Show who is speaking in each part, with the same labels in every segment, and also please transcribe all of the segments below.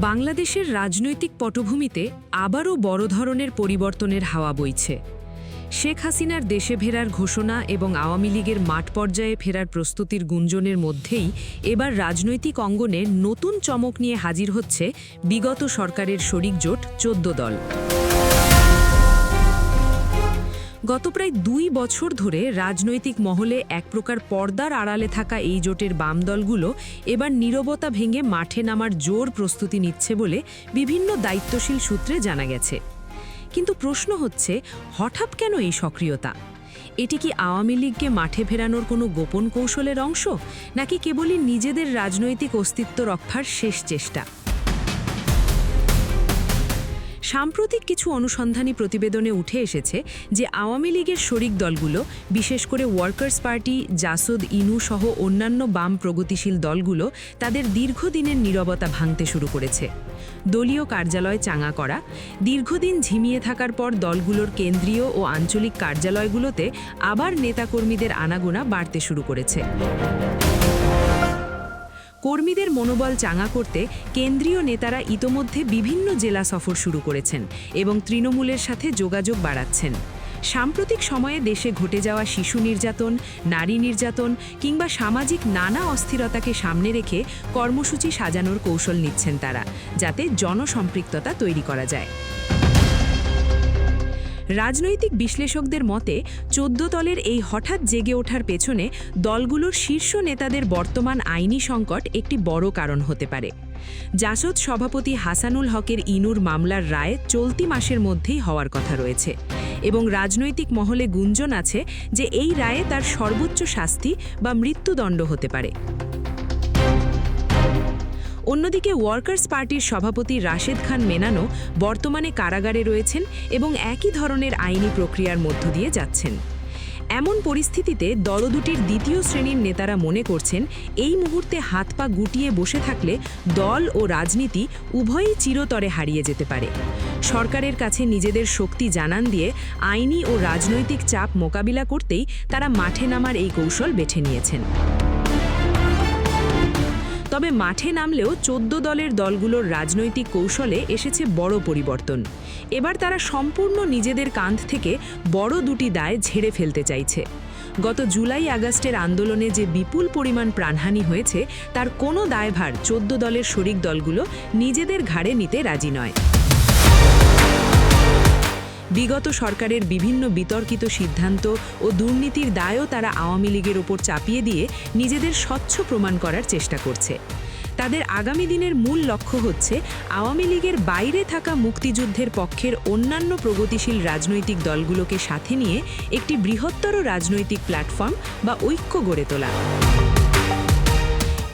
Speaker 1: বাংলাদেশের রাজনৈতিক পটভূমিতে আবারও বড় ধরনের পরিবর্তনের হাওয়া বইছে। শেখ হাসিনার দেশে ফেরার ঘোষণা এবং আওয়ামী লীগের মাঠ পর্যায়ে ফেরার প্রস্তুতির গুঞ্জনের মধ্যেই এবার রাজনৈতিক অঙ্গনে নতুন চমক নিয়ে হাজির হচ্ছে বিগত সরকারের শরিক জোট ১৪ দল। গত প্রায় ২ বছর ধরে রাজনৈতিক মহলে এক প্রকার পর্দার আড়ালে থাকা এই জোটের বাম দলগুলো এবার নীরবতা ভেঙে মাঠে নামার জোর প্রস্তুতি নিচ্ছে বলে বিভিন্ন দায়িত্বশীল সূত্রে জানা গেছে। কিন্তু প্রশ্ন হচ্ছে, হঠাৎ কেন এই সক্রিয়তা? এটি কি আওয়ামী লীগকে মাঠে ফেরানোর কোনো গোপন কৌশলের অংশ, নাকি কেবলই নিজেদের রাজনৈতিক অস্তিত্ব রক্ষার শেষ চেষ্টা? সাম্প্রতিক কিছু অনুসন্ধানী প্রতিবেদনে উঠে এসেছে যে আওয়ামী লীগের শরিক দলগুলো, বিশেষ করে ওয়ার্কার্স পার্টি, জাসদ, ইনু সহ অন্যান্য বাম প্রগতিশীল দলগুলো তাদের দীর্ঘদিনের নীরবতা ভাঙতে শুরু করেছে। দলীয় কার্যালয় চাঙা করা, দীর্ঘদিন ঝিমিয়ে থাকার পর দলগুলোর কেন্দ্রীয় ও আঞ্চলিক কার্যালয়গুলোতে আবার নেতাকর্মীদের আনাগোনা বাড়তে শুরু করেছে। কর্মীদের মনোবল চাঙা করতে কেন্দ্রীয় নেতারা ইতোমধ্যে বিভিন্ন জেলা সফর শুরু করেছেন এবং তৃণমূলের সাথে যোগাযোগ বাড়াচ্ছেন। সাম্প্রতিক সময়ে দেশে ঘটে যাওয়া শিশু নির্যাতন, নারী নির্যাতন কিংবা সামাজিক নানা অস্থিরতাকে সামনে রেখে কর্মসূচি সাজানোর কৌশল নিচ্ছেন তারা, যাতে জনসম্পৃক্ততা তৈরি করা যায়। রাজনৈতিক বিশ্লেষকদের মতে ১৪ দলের এই হঠাৎ জেগে ওঠার পেছনে দলগুলোর শীর্ষ নেতাদের বর্তমান আইনি সংকট একটি বড় কারণ হতে পারে। জাসদ সভাপতি হাসানুল হকের ইনুর মামলার রায় চলতি মাসের মধ্যেই হওয়ার কথা রয়েছে এবং রাজনৈতিক মহলে গুঞ্জন আছে যে এই রায়ে তার সর্বোচ্চ শাস্তি বা মৃত্যুদণ্ড হতে পারে। অন্যদিকে ওয়ার্কার্স পার্টির সভাপতি রাশেদ খান মেনানো বর্তমানে কারাগারে রয়েছেন এবং একই ধরনের আইনি প্রক্রিয়ার মধ্য দিয়ে যাচ্ছেন। এমন পরিস্থিতিতে দল দুটির দ্বিতীয় শ্রেণীর নেতারা মনে করছেন, এই মুহূর্তে হাত পা গুটিয়ে বসে থাকলে দল ও রাজনীতি উভয়ই চিরতরে হারিয়ে যেতে পারে। সরকারের কাছে নিজেদের শক্তি জানান দিয়ে আইনি ও রাজনৈতিক চাপ মোকাবিলা করতেই তারা মাঠে নামার এই কৌশল বেছে নিয়েছেন। তবে মাঠে নামলেও ১৪ দলের দলগুলোর রাজনৈতিক কৌশলে এসেছে বড় পরিবর্তন। এবার তারা সম্পূর্ণ নিজেদের কাঁধ থেকে বড় দুটি দায় ঝেড়ে ফেলতে চাইছে। গত জুলাই-আগস্টের আন্দোলনে যে বিপুল পরিমাণ প্রাণহানি হয়েছে, তার কোনো দায়ভার ১৪ দলের শরিক দলগুলো নিজেদের ঘাড়ে নিতে রাজি নয়। বিগত সরকারের বিভিন্ন বিতর্কিত সিদ্ধান্ত ও দুর্নীতির দায়ও তারা আওয়ামী লীগের ওপর চাপিয়ে দিয়ে নিজেদের স্বচ্ছ প্রমাণ করার চেষ্টা করছে। তাদের আগামী দিনের মূল লক্ষ্য হচ্ছে আওয়ামী লীগের বাইরে থাকা মুক্তিযুদ্ধের পক্ষের অন্যান্য প্রগতিশীল রাজনৈতিক দলগুলোকে সাথে নিয়ে একটি বৃহত্তর রাজনৈতিক প্ল্যাটফর্ম বা ঐক্য গড়ে তোলা।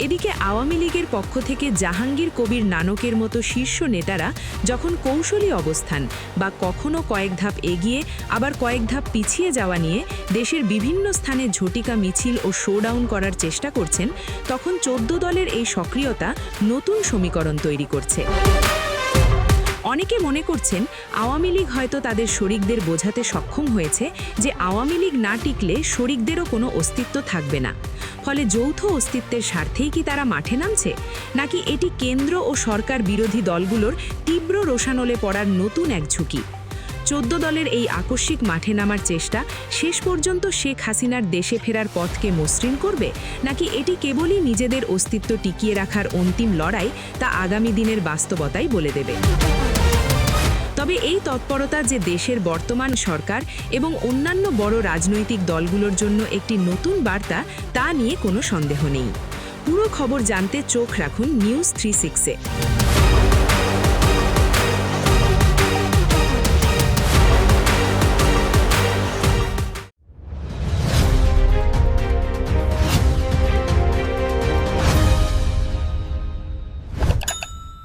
Speaker 1: এদিকে আওয়ামী লীগের পক্ষ থেকে জাহাঙ্গীর কবির নানকের মতো শীর্ষ নেতারা যখন কৌশলী অবস্থান বা কখনো কয়েক ধাপ এগিয়ে আবার কয়েক ধাপ পিছিয়ে যাওয়া নিয়ে দেশের বিভিন্ন স্থানে ঝটিকা মিছিল ও শোডাউন করার চেষ্টা করছেন, তখন ১৪ দলের এই সক্রিয়তা নতুন সমীকরণ তৈরি করছে। অনেকে মনে করছেন, আওয়ামী লীগ হয়তো তাদের শরিকদের বোঝাতে সক্ষম হয়েছে যে আওয়ামী লীগ না টিকলে শরিকদেরও কোনো অস্তিত্ব থাকবে না। ফলে যৌথ অস্তিত্বের স্বার্থেই কি তারা মাঠে নামছে, নাকি এটি কেন্দ্র ও সরকার বিরোধী দলগুলোর তীব্র রোষানলে পড়ার নতুন এক ঝুঁকি? ১৪ দলের এই আকস্মিক মাঠে নামার চেষ্টা শেষ পর্যন্ত শেখ হাসিনার দেশে ফেরার পথকে মসৃণ করবে, নাকি এটি কেবলই নিজেদের অস্তিত্ব টিকিয়ে রাখার অন্তিম লড়াই, তা আগামী দিনের বাস্তবতাই বলে দেবে। তবে এই তৎপরতা যে দেশের বর্তমান সরকার এবং অন্যান্য বড় রাজনৈতিক দলগুলোর জন্য একটি নতুন বার্তা, তা নিয়ে কোনো সন্দেহ নেই। পুরো খবর জানতে চোখ রাখুন নিউজ 360-এ।